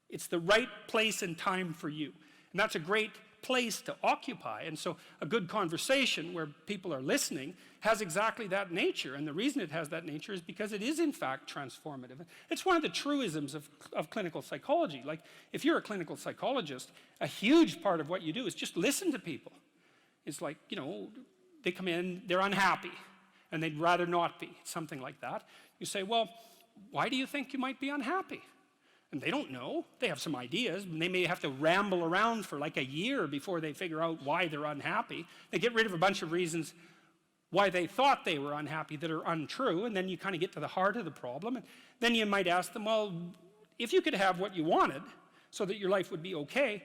It's the right place and time for you. And that's a great place to occupy. And so a good conversation where people are listening has exactly that nature. And the reason it has that nature is because it is in fact transformative. It's one of the truisms of clinical psychology. Like if you're a clinical psychologist, a huge part of what you do is just listen to people. It's like, you know, they come in, they're unhappy, and they'd rather not be, something like that. You say, well, why do you think you might be unhappy? And they don't know. They have some ideas, and they may have to ramble around for like a year before they figure out why they're unhappy. They get rid of a bunch of reasons why they thought they were unhappy that are untrue, and then you kind of get to the heart of the problem. And then you might ask them, well, if you could have what you wanted so that your life would be okay,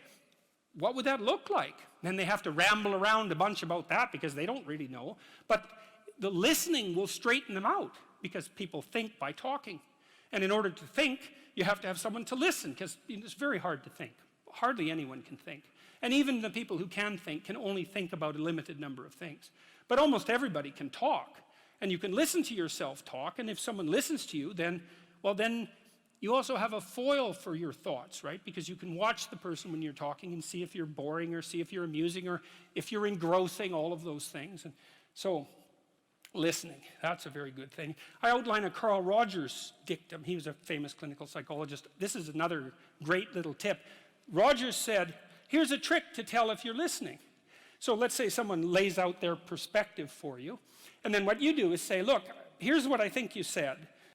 what would that look like? Then they have to ramble around a bunch about that because they don't really know. But the listening will straighten them out because people think by talking. And in order to think, you have to have someone to listen because it's very hard to think. Hardly anyone can think. And even the people who can think can only think about a limited number of things. But almost everybody can talk. And you can listen to yourself talk. And if someone listens to you, then, well, then you also have a foil for your thoughts, right? Because you can watch the person when you're talking and see if you're boring or see if you're amusing or if you're engrossing, all of those things. And so listening, that's a very good thing. I outline a Carl Rogers dictum. He was a famous clinical psychologist. This is another great little tip. Rogers said, here's a trick to tell if you're listening. So let's say someone lays out their perspective for you. And then what you do is say, look, here's what I think you said.